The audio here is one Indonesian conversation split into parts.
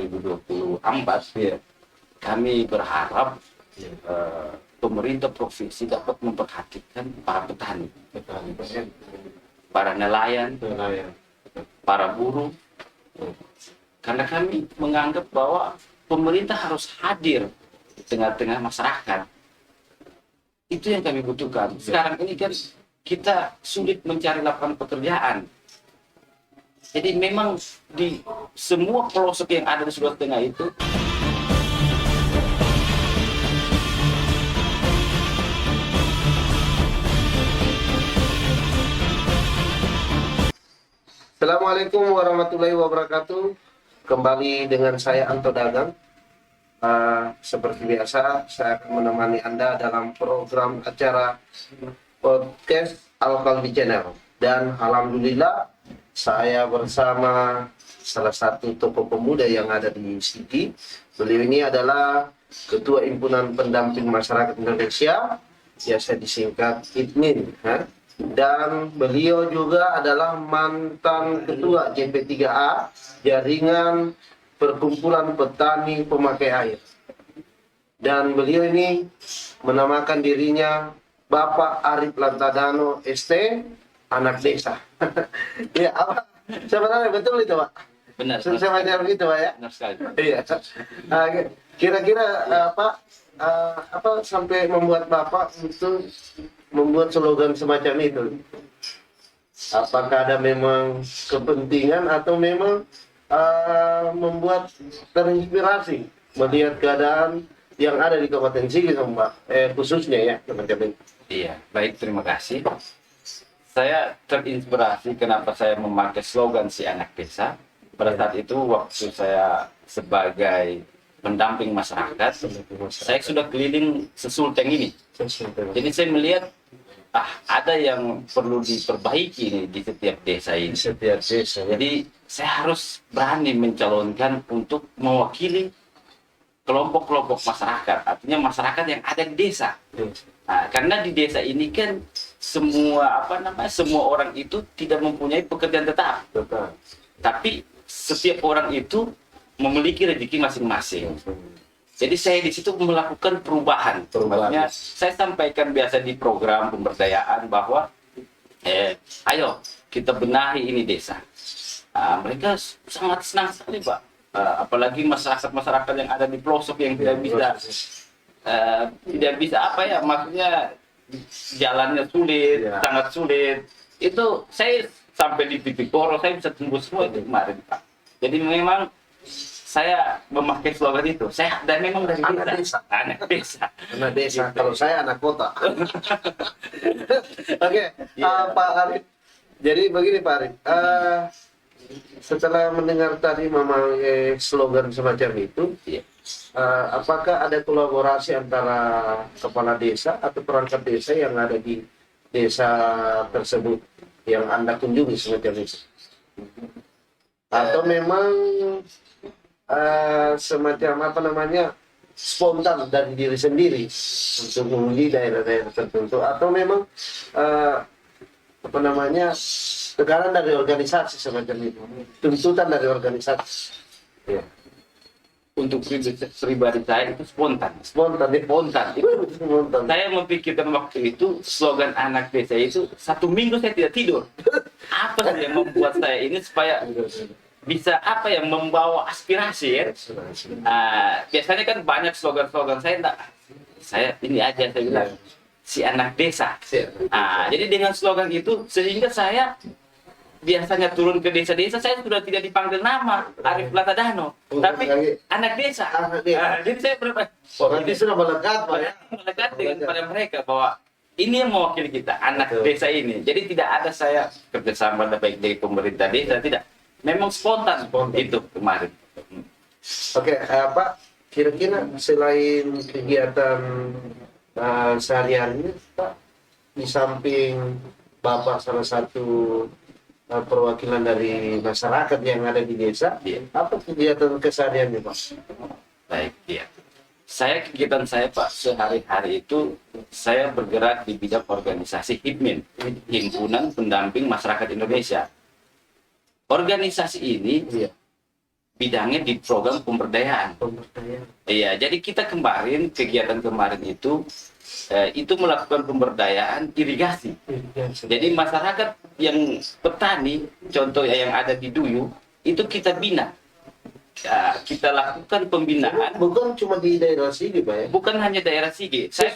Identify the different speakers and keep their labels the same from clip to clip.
Speaker 1: 2024,
Speaker 2: Iya.
Speaker 1: kami berharap pemerintah provinsi dapat memperhatikan para petani, para nelayan, para buruh, karena kami menganggap bahwa pemerintah harus hadir di tengah-tengah masyarakat. Itu yang kami butuhkan. Sekarang ini kan kita sulit mencari lapangan pekerjaan. Jadi memang di semua pelosok yang ada di Sulawesi Tengah itu,
Speaker 2: Assalamualaikum warahmatullahi wabarakatuh. Kembali dengan saya Anto Dagang. Seperti biasa, saya akan menemani Anda dalam program acara podcast Al-Kalbi Channel. Dan alhamdulillah, saya bersama salah satu tokoh pemuda yang ada di sini. Beliau ini adalah Ketua Himpunan Pendamping Masyarakat Indonesia, biasa disingkat HIPMIN. Dan beliau juga adalah mantan Ketua JP3A, Jaringan Perkumpulan Petani Pemakai Air. Dan beliau ini menamakan dirinya Bapak Arif Lantadano ST, anak desa. Ya, apa? Sebenarnya betul itu, Pak?
Speaker 1: benar,
Speaker 2: Semacam itu, Pak, ya?
Speaker 1: benar sekali, Pak.
Speaker 2: Iya. Kira-kira apa sampai membuat Bapak untuk membuat slogan semacam itu? Apakah ada memang kepentingan atau memang membuat terinspirasi melihat keadaan yang ada di Kabupaten Sigi, Mbak, khususnya ya teman-teman?
Speaker 1: Iya, baik, terima kasih. Saya terinspirasi kenapa saya memakai slogan si anak desa. Pada saat itu waktu saya sebagai pendamping masyarakat, saya sudah keliling sesulteng ini. Jadi saya melihat ada yang perlu diperbaiki nih di setiap desa ini.
Speaker 2: Setiap desa.
Speaker 1: Jadi saya harus berani mencalonkan untuk mewakili kelompok-kelompok masyarakat, artinya masyarakat yang ada di desa. Nah, karena di desa ini kan semua semua orang itu tidak mempunyai pekerjaan tetap. Tapi setiap orang itu memiliki rezeki masing-masing. Jadi saya di situ melakukan perubahan. Maksudnya saya sampaikan biasa di program pemberdayaan bahwa ayo kita benahi ini desa. Mereka sangat senang sekali, Pak. Apalagi masyarakat yang ada di pelosok yang tidak bisa maksudnya jalannya sulit, sangat sulit. Itu saya sampai di titik poro saya bisa tembus semua itu kemarin, Pak. Jadi memang saya memakai slogan itu. Saya dan memang dari desa. Anak desa.
Speaker 2: Anak desa. Kalau saya anak kota. Oke, Pak Arif. Jadi begini, Pak Arif. Setelah mendengar tadi memakai slogan semacam itu, apakah ada kolaborasi antara kepala desa atau perangkat desa yang ada di desa tersebut yang Anda kunjungi semacam itu? Atau memang semacam spontan dari diri sendiri untuk menguji daerah-daerah tertentu, atau memang tekanan dari organisasi semacam itu, tuntutan dari organisasi? Ya.
Speaker 1: Untuk pribadi saya itu spontan. Itu saya memikirkan waktu itu slogan anak desa itu 1 minggu saya tidak tidur. Apa sih yang membuat saya ini supaya bisa membawa aspirasi ya. Biasanya kan banyak slogan-slogan saya ini aja saya bilang si anak desa. Jadi dengan slogan itu sehingga saya biasanya turun ke desa-desa saya sudah tidak dipanggil nama Arif Lantadano, tapi anak desa. Jadi saya
Speaker 2: Jadi sudah melekat, Pak, ya?
Speaker 1: melekat pada mereka bahwa ini yang mewakili kita, anak desa ini. Jadi tidak ada saya kerjasama baik dari pemerintah desa, tidak. Memang spontan itu kemarin.
Speaker 2: Oke, Pak, kira-kira selain kegiatan sehari-harinya, Pak, di samping Bapak salah satu perwakilan dari masyarakat yang ada di desa, apa kegiatan kesehariannya, Pak?
Speaker 1: Baik, kegiatan saya, Pak, sehari-hari itu saya bergerak di bidang organisasi HIPMIN, Himpunan Pendamping Masyarakat Indonesia. Organisasi ini bidangnya di program pemberdayaan. Iya, jadi kita kegiatan kemarin itu melakukan pemberdayaan irigasi. Jadi masyarakat yang petani, contoh yang ada di Duyu, itu kita bina. Ya, kita lakukan pembinaan.
Speaker 2: Bukan cuma di daerah sini, Pak ya?
Speaker 1: Bukan hanya daerah Sige. Saya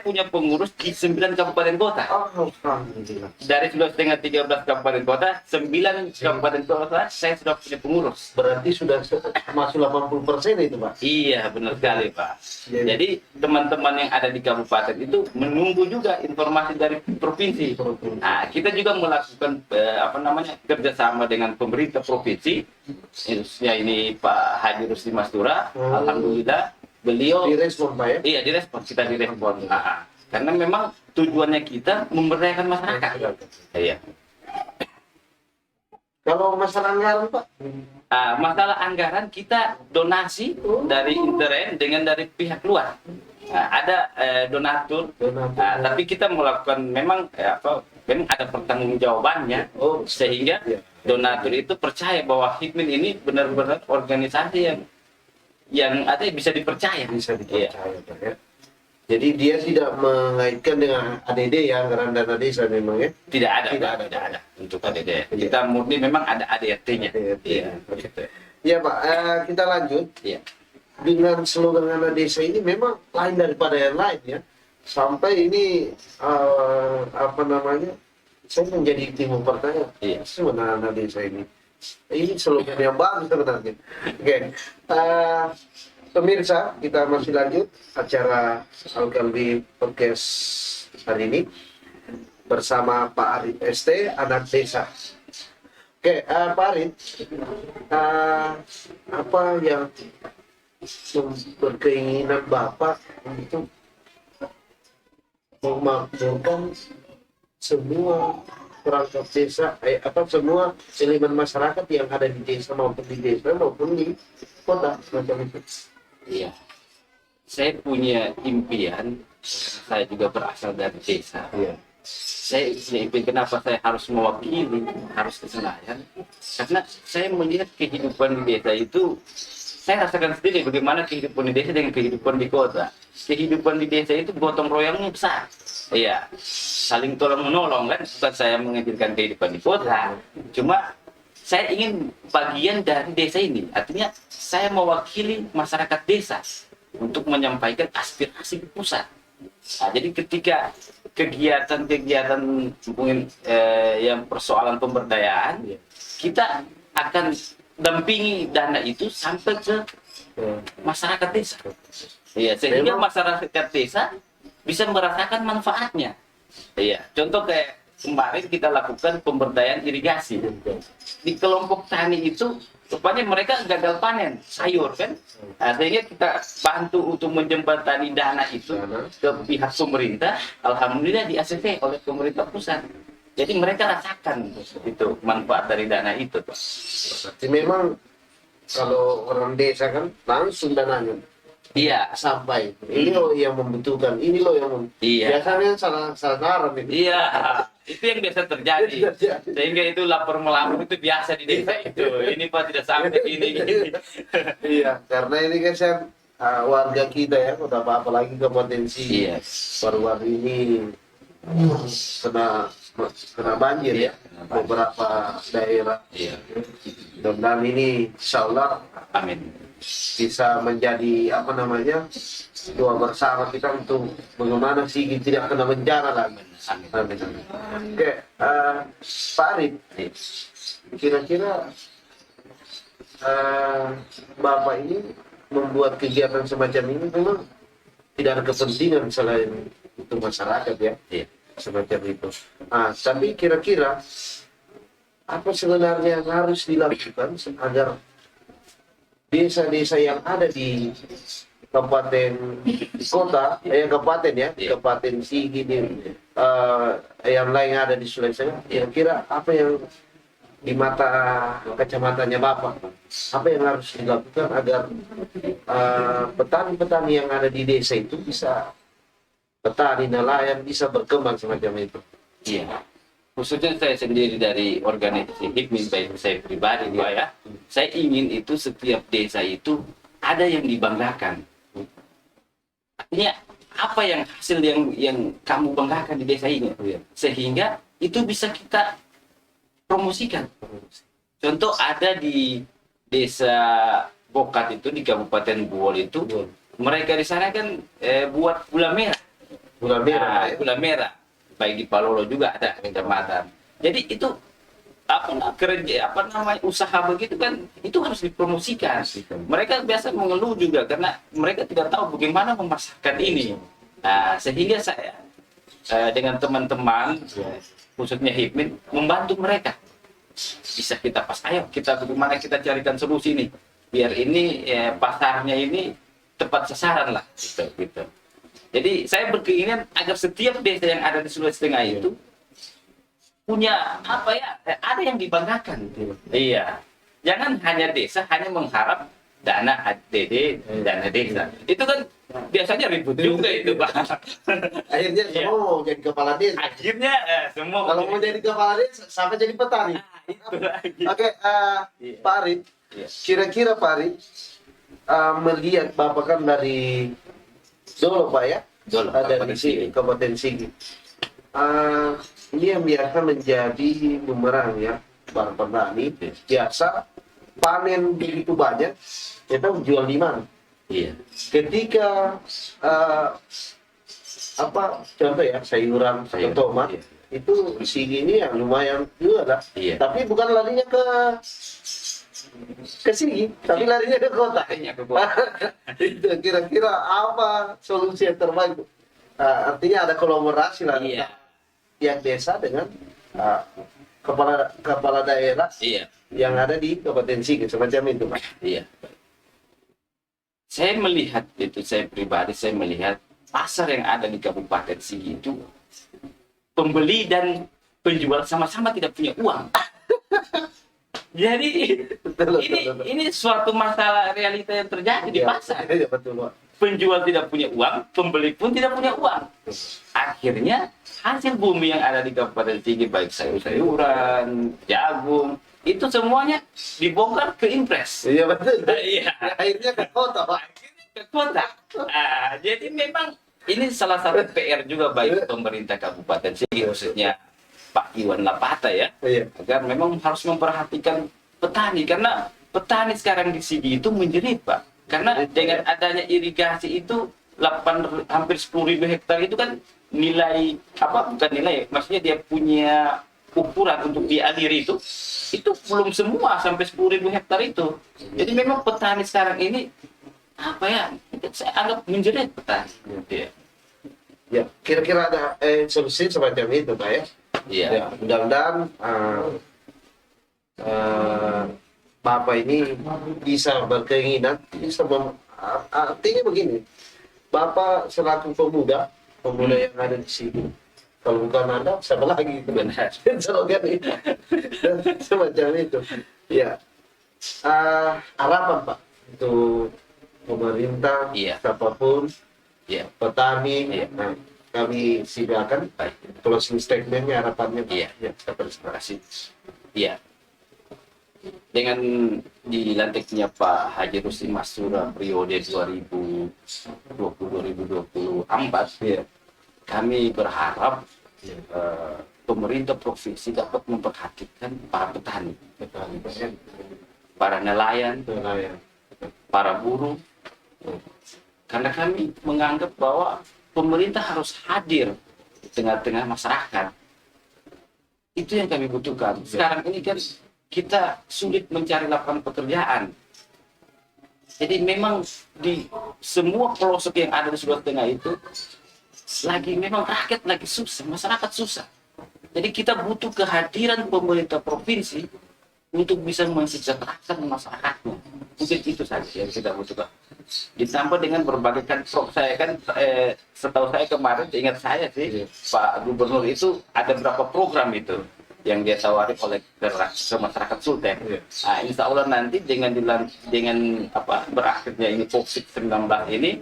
Speaker 1: punya pengurus di 9 kabupaten kota.
Speaker 2: Alhamdulillah.
Speaker 1: Dari 11,5 13 kabupaten kota, 9 kabupaten kota saya sudah punya pengurus.
Speaker 2: Berarti sudah masuk 80% itu, Pak?
Speaker 1: Iya, benar sekali, Pak.
Speaker 2: Iya.
Speaker 1: Jadi teman-teman yang ada di kabupaten itu menunggu juga informasi dari provinsi. Nah, kita juga melakukan kerjasama dengan pemerintah provinsi. Ya ini Pak Haji Rusdi Mastura, alhamdulillah beliau
Speaker 2: Direspon, Pak ya?
Speaker 1: Iya, direspon, kita direspon. Karena memang tujuannya kita memberdayakan masyarakat. Iya.
Speaker 2: Kalau masalah anggaran, Pak?
Speaker 1: Masalah anggaran kita donasi dari intern dengan dari pihak luar. Ada donatur, tapi kita melakukan memang ada pertanggungjawabannya, sehingga donatur itu percaya bahwa Hikmin ini benar-benar organisasi yang ada bisa dipercaya.
Speaker 2: Bisa dipercaya, Pak ya. Jadi dia tidak mengaitkan dengan ADD ya, anggaran dana desa memang ya?
Speaker 1: Tidak ada untuk ADD. Kita murni memang ada ADRT-nya. Iya.
Speaker 2: Ya Pak, kita lanjut.
Speaker 1: Iya.
Speaker 2: Dengan slogan dana desa ini memang lain daripada yang lain ya. Sampai ini saya menjadi timbul pertanyaan.
Speaker 1: Iya.
Speaker 2: Sebenarnya dana desa ini slogan yang bagus sebenarnya. Oke. Pemirsa, kita masih lanjut acara Al-Kalbi Podcast hari ini bersama Pak Arif ST, anak desa. Oke, Pak Arif, apa yang berkeinginan Bapak untuk memakmurkan semua perangkat desa, semua elemen masyarakat yang ada di desa maupun di kota semacam itu?
Speaker 1: Iya. Saya punya impian, saya juga berasal dari desa.
Speaker 2: Iya.
Speaker 1: Saya punya impian kenapa saya harus mewakili, harus ke Senayan. Karena saya melihat kehidupan di desa itu, saya rasakan sendiri bagaimana kehidupan di desa dengan kehidupan di kota. Kehidupan di desa itu gotong royongnya besar. Iya, saling tolong menolong kan. Bukan saya mengajarkan kehidupan di kota, cuma saya ingin bagian dari desa ini. Artinya saya mewakili masyarakat desa untuk menyampaikan aspirasi pusat. Nah, jadi ketika kegiatan-kegiatan mungkin yang persoalan pemberdayaan, kita akan dampingi dana itu sampai ke masyarakat desa. Iya, sehingga masyarakat desa bisa merasakan manfaatnya. Iya, contoh kayak kemarin kita lakukan pemberdayaan irigasi. Di kelompok tani itu, rupanya mereka gagal panen sayur kan. Nah, sehingga kita bantu untuk menjembatani dana itu ke pihak pemerintah. Alhamdulillah di ACV oleh pemerintah pusat. Jadi mereka rasakan itu manfaat dari dana itu.
Speaker 2: Berarti memang kalau orang desa kan langsung dananya.
Speaker 1: Iya,
Speaker 2: sampai ini loh yang membutuhkan, ini loh yang biasanya salah sasaran itu.
Speaker 1: Iya, itu yang biasa terjadi. Sehingga itu lapor melapor itu biasa di desa itu. Ini Pak tidak sampai ini.
Speaker 2: Iya, karena ini kan warga kita ya, udah apalagi ke potensi baru-baru ini kena banjir ya, beberapa daerah. Dan ini insya Allah amin bisa menjadi doa bersama kita untuk bagaimana Sigi tidak kena bencana lagi. Amin. Oke, Pak Arif, kira-kira Bapak ini membuat kegiatan semacam ini memang tidak ada kepentingan selain untuk masyarakat ya, semacam itu. Tapi kira-kira apa sebenarnya yang harus dilakukan agar desa-desa yang ada di kabupaten kota, kabupaten Sigi yang lain ada di Sulawesi, kira-kira apa yang di mata kacamatanya Bapak, apa yang harus dilakukan agar petani-petani yang ada di desa itu bisa petani nelayan bisa berkembang semacam itu?
Speaker 1: Iya. khususnya saya sendiri dari organisasi HIPMI, baik saya pribadi juga ya, saya ingin itu setiap desa itu ada yang dibanggakan. Artinya apa yang hasil yang kamu banggakan di desa ini, sehingga itu bisa kita promosikan. Contoh ada di desa Bokat itu di Kabupaten Buol itu, mereka di sana kan buat gula merah.
Speaker 2: Gula merah.
Speaker 1: Nah, gula merah. Baik di Palolo juga ada kecamatan. Jadi itu usaha begitu kan itu harus dipromosikan. Mereka biasa mengeluh juga karena mereka tidak tahu bagaimana memasarkan ini. Nah, sehingga saya dengan teman-teman khususnya HIPMI membantu mereka. Bisa kita ayo kita bagaimana kita carikan solusi nih biar ini pasarnya ini tepat sasaran lah gitu. Jadi saya berkeinginan agar setiap desa yang ada di Sulawesi Tengah itu punya ada yang dibanggakan. Iya, jangan hanya desa hanya mengharap dana ADD, dana desa. Itu kan biasanya ribut juga itu, Pak.
Speaker 2: Akhirnya semua mau jadi kepala desa.
Speaker 1: Akhirnya semua
Speaker 2: Kalau mau jadi kepala desa sampai jadi petani.
Speaker 1: itu lagi.
Speaker 2: Oke, Pak Arif, kira-kira Pak Arif melihat Bapak kan dari Dolo Pak ya?
Speaker 1: Dolo,
Speaker 2: Dari sini, Kabupaten Sigi. Ini yang biasa menjadi bumerang ya, para petani. Biasa panen begitu banyak, kita jual di mana?
Speaker 1: Iya.
Speaker 2: Ketika contoh ya sayuran atau tomat itu Sigi ini yang lumayan juga lah.
Speaker 1: Iya.
Speaker 2: Tapi bukan larinya ke Sigi, tapi larinya ke kota. Itu kira-kira apa solusi yang terbaik? Artinya ada kolaborasi lah pihak desa dengan kepala daerah yang ada di Kabupaten Sigi semacam itu, Pak.
Speaker 1: Iya. Saya melihat saya pribadi melihat pasar yang ada di Kabupaten Sigi itu pembeli dan penjual sama-sama tidak punya uang. Jadi ini suatu masalah realita yang terjadi di pasar.
Speaker 2: Iya, betul, Pak.
Speaker 1: Penjual tidak punya uang, pembeli pun tidak punya uang. Akhirnya hasil bumi yang ada di Kabupaten Sigi baik sayur-sayuran, jagung, itu semuanya dibongkar ke impres.
Speaker 2: Iya betul.
Speaker 1: Iya.
Speaker 2: Akhirnya ke kota, Pak.
Speaker 1: Ke kota. Jadi memang ini salah satu PR juga bagi pemerintah Kabupaten Sigi, khususnya Pak Iwan Lapata ya, agar memang harus memperhatikan petani, karena petani sekarang di Sigi itu menjerit, Pak. Karena dengan adanya irigasi itu hampir 10.000 hektar itu kan nilai bukan nilai, maksudnya dia punya ukuran untuk dialiri itu belum semua sampai 10.000 hektar itu. Jadi memang petani sekarang ini saya anggap menjerit petani.
Speaker 2: Ya, kira-kira ada solusi semacam itu, Pak ya.
Speaker 1: Iya.
Speaker 2: Ya, mudah-mudahan Bapak ini bisa berkeinginan, artinya begini, Bapak selaku pemuda yang ada di sini, kalau bukan Anda, siapa lagi?
Speaker 1: Benar.
Speaker 2: Slogan itu. Semacam itu. Ya, harapan Pak untuk pemerintah, siapapun, petani, kami silakan closing statementnya, harapannya.
Speaker 1: Terima kasih. Iya. Dengan dilantiknya Pak Haji Rusdi Masura periode 2020-2024, kami berharap pemerintah provinsi dapat memperhatikan para petani, para nelayan, para buruh, karena kami menganggap bahwa pemerintah harus hadir di tengah-tengah masyarakat. Itu yang kami butuhkan. Sekarang ini kan kita sulit mencari lapangan pekerjaan. Jadi memang di semua pelosok yang ada di Sulawesi Tengah itu memang rakyat lagi susah, masyarakat susah. Jadi kita butuh kehadiran pemerintah provinsi untuk bisa mensejahterakan masyarakatnya. Mungkin itu saja yang kita butuhkan. Ditambah dengan berbagai saya kan setahu saya kemarin, ingat saya sih Pak Gubernur itu ada beberapa program itu yang dia tawari oleh ke masyarakat Sulteng. Nah, insya Allah nanti dengan berakhirnya ini COVID-19 ini,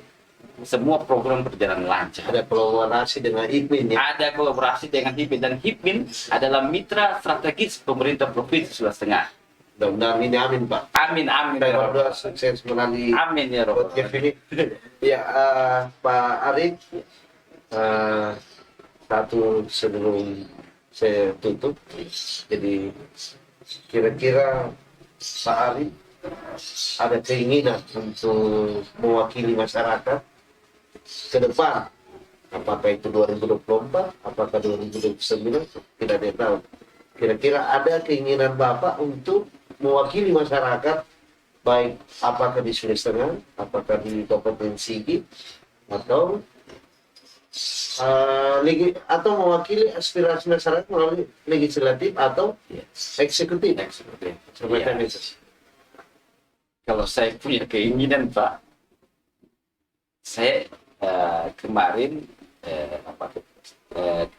Speaker 1: semua program berjalan lancar.
Speaker 2: Ada kolaborasi dengan IPMIN ya.
Speaker 1: Ada kolaborasi dengan HIPMIN, dan HIPMIN adalah mitra strategis pemerintah Provinsi Sulawesi Tengah.
Speaker 2: Mudah-mudahan ini amin Pak.
Speaker 1: Amin, amin.
Speaker 2: Saya
Speaker 1: Ya
Speaker 2: berdoa
Speaker 1: Rabbal.
Speaker 2: sukses melalui
Speaker 1: Amin ya Rabbal.
Speaker 2: podcast ini. Ya Pak Arif, satu sebelum saya tutup, jadi kira-kira Pak Arif ada keinginan untuk mewakili masyarakat ke depan, apakah itu 2024, apakah 2029, tidak ada yang tahu. Kira-kira ada keinginan Bapak untuk mewakili masyarakat, baik apakah di Sulawesi Tengah, apakah di Kabupaten Sigi, atau atau mewakili aspirasi masyarakat melalui legislatif atau eksekutif. Semacam
Speaker 1: Iya.
Speaker 2: itu.
Speaker 1: Kalau saya punya keinginan Pak, saya kemarin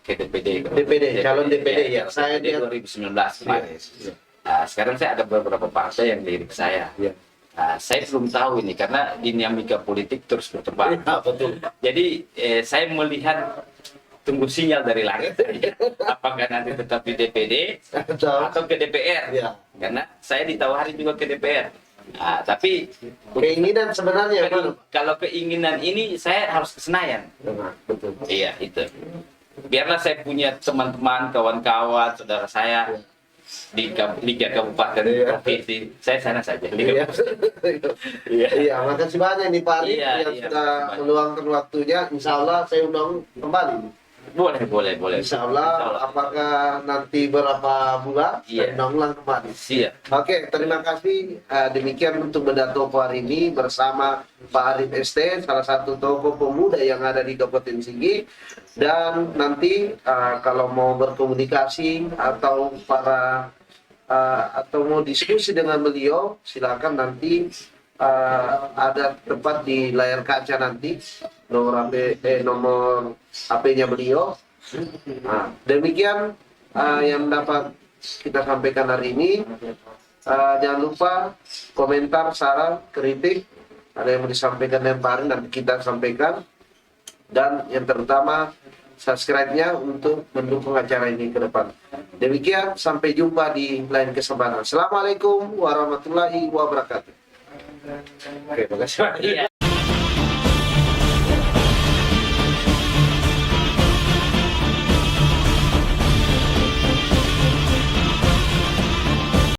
Speaker 1: ke DPD.
Speaker 2: calon DPD ya. Saya
Speaker 1: DPD 2019 kemarin. Sekarang saya ada beberapa partai yang lirik saya.
Speaker 2: Ya.
Speaker 1: Saya belum tahu ini karena dinamika politik terus berkembang.
Speaker 2: Ya, betul.
Speaker 1: Jadi saya melihat, tunggu sinyal dari langit. Apakah nanti tetap di DPD atau ke DPR?
Speaker 2: Ya.
Speaker 1: Karena saya ditawari juga ke DPR. Tapi
Speaker 2: Keinginan sebenarnya Pak.
Speaker 1: kalau keinginan ini saya harus ke Senayan.
Speaker 2: Betul.
Speaker 1: Iya, itu. Biarlah saya punya teman-teman, kawan-kawan, saudara saya di Liga Kabupaten
Speaker 2: Iya.
Speaker 1: Provinsi. Saya sana saja. Liga
Speaker 2: Iya.
Speaker 1: Iya.
Speaker 2: Iya, makasih banyak nih Pak Arif
Speaker 1: Iya,
Speaker 2: yang
Speaker 1: iya,
Speaker 2: sudah
Speaker 1: makasih banyak.
Speaker 2: meluangkan waktunya. Insya Allah saya undang kembali.
Speaker 1: Boleh.
Speaker 2: Insya Allah, apakah nanti berapa bulan
Speaker 1: Iya.
Speaker 2: saya undang kembali.
Speaker 1: Siap.
Speaker 2: Oke, terima kasih. Demikian untuk Bedah Toko hari ini bersama Pak Arif ST, salah satu tokoh pemuda yang ada di Kabupaten Sigi. Dan nanti kalau mau berkomunikasi atau atau mau diskusi dengan beliau, silakan nanti ada tempat di layar kaca nanti nomor HP-nya beliau. Demikian yang dapat kita sampaikan hari ini. Jangan lupa komentar, saran, kritik, ada yang mau disampaikan dengan Pak Arin, nanti kita sampaikan. Dan yang terutama subscribe-nya untuk mendukung acara ini ke depan. Demikian, sampai jumpa di lain kesempatan. Assalamualaikum warahmatullahi wabarakatuh. Oke, terima kasih.
Speaker 1: Iya.